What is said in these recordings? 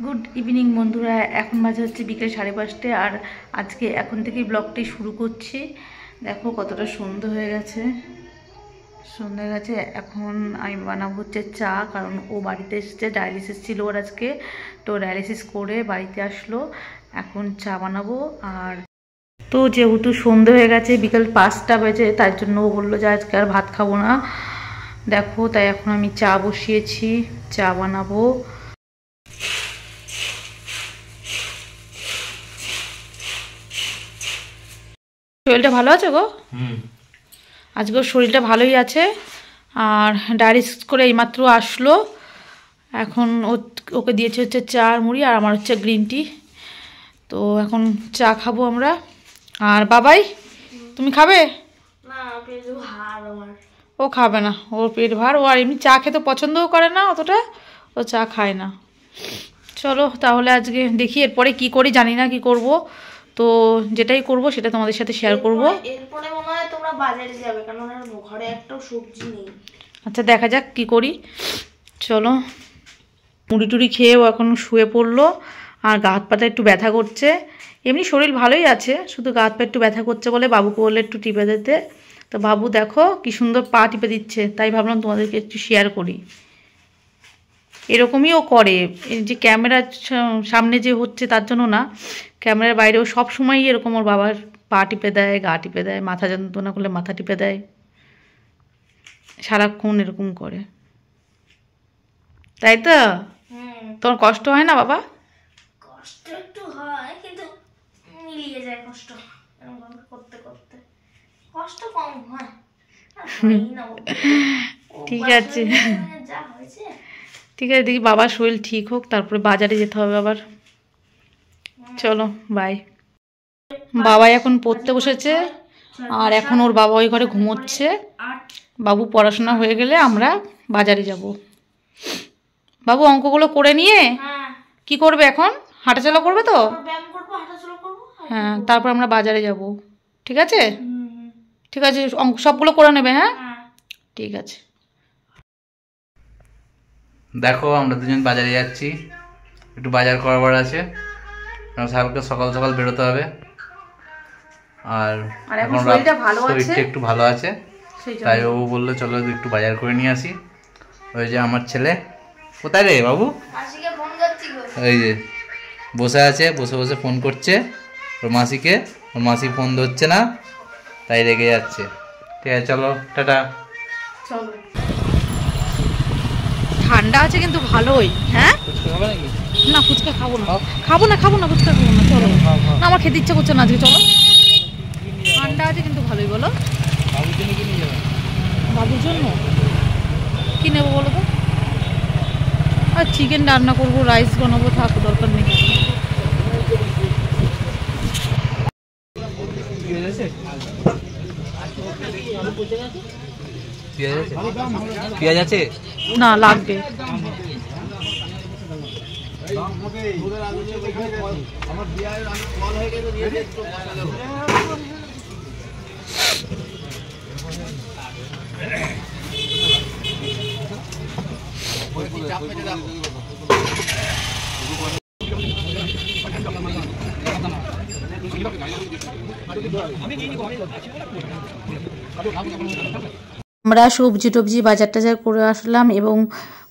Good evening বন্ধুরা, এখন বাজে হচ্ছে বিকেল 5:30 আর আজকে এখন থেকেই ব্লগটি শুরু করছি। দেখো কতটা সন্ধ্যা হয়ে গেছে। এখন আমি বানাবো হচ্ছে চা, কারণ ও বাড়িতে এসেছে, ডায়ালিসিস ছিল ওর আজকে, তো ডায়ালিসিস করে বাড়িতে আসলো। এখন চা বানাবো। আর তো যেহেতু সন্ধ্যে হয়ে গেছে, বিকেল 5টা বাজে, তার জন্য ও বললো যে আজকে আর ভাত খাবো না। দেখো তাই এখন আমি চা বসিয়েছি, চা বানাবো। শরীরটা ভালো আছে গো? আজকে ওর শরীরটা ভালোই আছে। আর ডায়ালিসিস করে এইমাত্র আসলো। এখন ওকে দিয়েছে হচ্ছে চা আর মুড়ি, আর আমার হচ্ছে গ্রিন টি। তো এখন চা খাবো আমরা। আর বাবাই, তুমি খাবে? না, পেট ভার আমার। ও খাবে না, ওর পেট ভার। ও আর এমনি চা খেতে পছন্দও করে না অতটা, ও চা খায় না। চলো তাহলে আজকে দেখি এরপরে কি করি, জানি না কি করব। তো যেটাই করব সেটা তোমাদের সাথে শেয়ার করব। এরপরে মনে হয় তোমরা বাজারে যাবে, কারণ ঘরে একটাও সবজি নেই। আচ্ছা দেখা যাক কি করি। চলো। মুড়ি টুড়ি খেয়েও এখন শুয়ে পড়লো। আর গা হাত পাটা একটু ব্যথা করছে। এমনি শরীর ভালোই আছে, শুধু গা হাত পা একটু ব্যথা করছে বলে বাবুকে বললে একটু টিপে দিতে। তো বাবু দেখো কি সুন্দর পা টিপে দিচ্ছে, তাই ভাবলাম তোমাদেরকে একটু শেয়ার করি। এরকমই ও করে, এই যে ক্যামেরার সামনে যে হচ্ছে তার জন্য না, ক্যামেরার বাইরেও সব সময়ই এরকম ওর বাবার পা টিপে দেয়, গা টিপে দেয়, মাথা যন্ত্রণা করলে মাথা টিপে দেয়, সারাক্ষণ এরকম করে। তাই তো? তোমার কষ্ট হয় না বাবা? কষ্ট একটু হয়, কিন্তু মিলিয়ে যায় কষ্ট এরকম করতে করতে। কষ্ট কম হয়। ঠিক আছে, যা হয়েছে। ঠিক আছে, দেখি বাবার শরীর ঠিক হোক, তারপরে বাজারে যেতে হবে আবার। চলো বাই। বাবা এখন পড়তে বসেছে, আর এখন ওর বাবা ওই ঘরে ঘুমোচ্ছে। বাবু পড়াশোনা হয়ে গেলে আমরা বাজারে যাব। বাবু অঙ্কগুলো করে নিয়ে কি করবে এখন? হাঁটাচলা করবে তো? হ্যাঁ, তারপর আমরা বাজারে যাব। ঠিক আছে? ঠিক আছে, অঙ্ক সবগুলো করে নেবে। হ্যাঁ ঠিক আছে। দেখো আমরা দুজন বাজারে যাচ্ছি, একটু বাজার করাবার আছে, কালকে সকাল সকাল বেরোতে হবে। আর এখন শরীরটা একটু ভালো আছে, তাই ও বললো চলো একটু বাজার করে নিয়ে আসি। ওই যে আমার ছেলে, কোথায় রে বাবু? এই যে বসে আছে, বসে বসে ফোন করছে ওর মাসিকে। ওর মাসি ফোন ধরছে না, তাই রেগে যাচ্ছে। ঠিক আছে চলো, টাটা। চলো। ঠান্ডা আছে কিন্তু ভালোই। হ্যাঁ না, ফুচকা খাবো না, খাবো না ফুচকা খাবো না। চলো না, আমার খেতে ইচ্ছা করছে না আজকে। চলো, ঠান্ডা আছে কিন্তু ভালোই। বলো বাবুর জন্য কি নেবো বলো তো? আর চিকেন রান্না করবো, রাইস বানাবো, থাকো দরকার নেই। পেঁয়াজ আছে না, লাগবে। আমরা সবজি টবজি বাজার টাজার করে আসলাম, এবং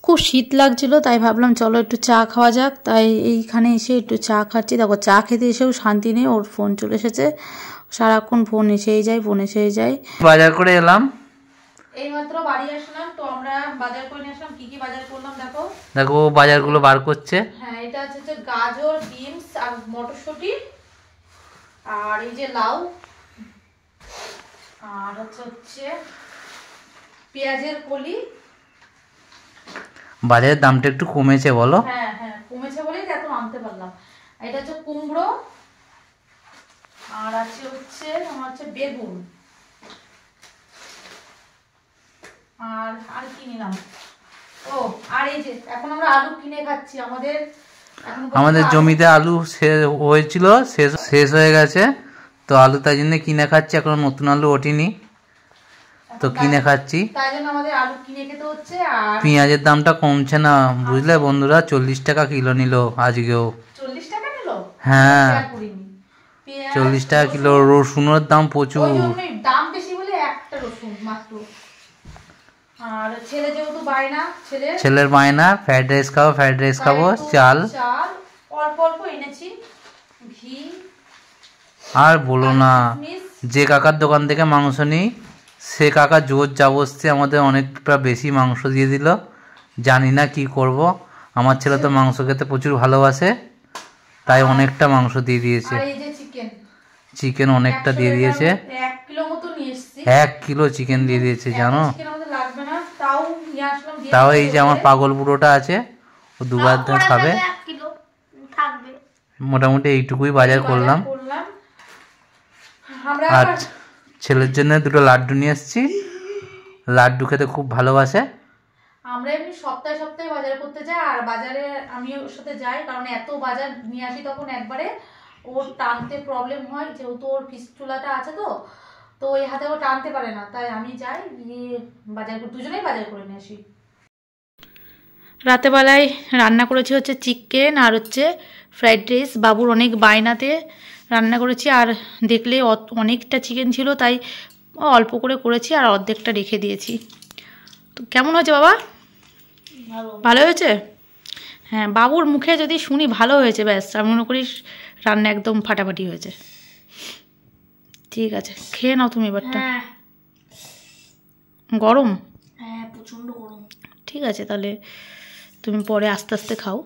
খুব শীত লাগছিল, তাই ভাবলাম চলো একটু চা খাওয়া যাক। তাই এইখানে এসে একটু চা খাচ্ছি। দেখো চা খেতে এসেও শান্তি নেই, ওর ফোন চলে এসেছে, সারাক্ষণ ফোন এসেই যায়। বাজার করে এলাম, এইমাত্র বাড়ি আসলাম। তো আমরা বাজার করে নিয়ে আসলাম। কি কি বাজার করলাম দেখো। দেখো বাজারগুলো বার করছে। হ্যাঁ, এটা হচ্ছে গাজর, বিনস আর মটরশুঁটি, আর এই যে লাউ, আর হচ্ছে পেঁয়াজের কলি। বাজারের দামটা একটু কমেছে বলো? হ্যাঁ হ্যাঁ, কমেছে বলেই এত আনতে পারলাম। এটা হচ্ছে কুমড়ো, আর আছে হচ্ছে আমার হচ্ছে বেগুন, আর কি নিলাম, ও আর এই যে এখন আমরা আলু কিনে খাচ্ছি। আমাদের জমিতে আলু হয়েছিল, শেষ হয়ে গেছে, তো আলু তাই জন্য কিনে খাচ্ছি, এখন নতুন আলু ওঠেনি। তো কিনে খাচ্ছি। তাই জন্য আমাদের আলু কিনে খেতে হচ্ছে। আর পেঁয়াজের দামটা কমছে না বুঝলে বন্ধুরা, 40 টাকা কিলো নিল আজকেও। 40 টাকা নিল? হ্যাঁ, 40 টাকা কিলো। রসুনের দাম প্রচুর, দাম বেশি বলে একটা রসুন মাত্র। আর ছেলে যেহেতু বায়না, ছেলের বায়না ফ্রাইড রাইস খাবো, ফ্রাইড রাইস খাবো। চাল অল্প অল্প এনেছি, ঘি। আর বলো না, যে কাকার দোকান থেকে মাংস নিই সে কাকা জোর জবরদস্তি আমাদের অনেকটা বেশি মাংস দিয়ে দিল। জানি না কি করব। আমার ছেলে তো মাংস খেতে প্রচুর ভালোবাসে, তাই অনেকটা মাংস দিয়ে দিয়েছে। চিকেন অনেকটা দিয়ে দিয়েছে, 1 কিলো মতো নিয়ে এসেছি। 1 কিলো চিকেন দিয়ে দিয়েছে জানো। লাগবে না, তাও নিয়ে আসলাম। তাও এই যে আমার পাগল বুড়োটা আছে, ও দুবার খাবে। মোটামুটি এইটুকুই বাজার করলাম। আর ছেলের জন্য 2টো লাড্ডু নিয়ে এসেছি, লাড্ডু খেতে খুব ভালোবাসে। আমরা এমনি সপ্তাহে সপ্তাহে বাজার করতে যাই, আর বাজারে আমি ওর সাথে যাই, কারণ এত বাজার নিয়ে আসি তখন একবারে ওর টানতে প্রবলেম হয়, যেহেতু ওর ফিস্টুলাটা আছে। তো এই হাতে ও টানতে পারে না, তাই আমি যাই, গিয়ে বাজার করে দুজনেই বাজার করে নিয়ে আসি। রাতেবেলায় রান্না করেছি হচ্ছে চিকেন আর হচ্ছে ফ্রাইড রাইস। বাবুর অনেক বায়নাতে রান্না করেছি, আর দেখলে অনেকটা চিকেন ছিল, তাই অল্প করে করেছি আর অর্ধেকটা রেখে দিয়েছি। তো কেমন হয়েছে বাবা? ভালো হয়েছে? হ্যাঁ, বাবুর মুখে যদি শুনি ভালো হয়েছে, ব্যাস আমি মনে করি রান্না একদম ফাটাফাটি হয়েছে। ঠিক আছে, খেয়ে নাও তুমি এবারটা। গরম? হ্যাঁ, প্রচন্ড গরম। ঠিক আছে, তাহলে তুমি পরে আস্তে আস্তে খাও।